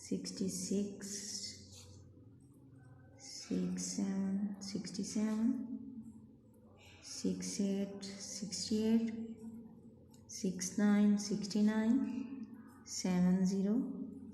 66 67 67 68 68 69 69 70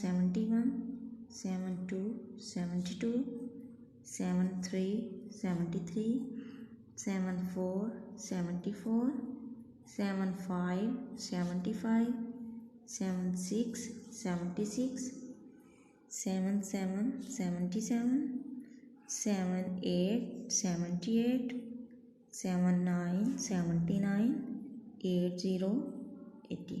71 72 72 73 73 74 74 75 75 76 76 77 77 78 78 79 79 80 80.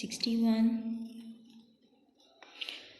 61،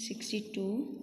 62.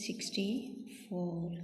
64.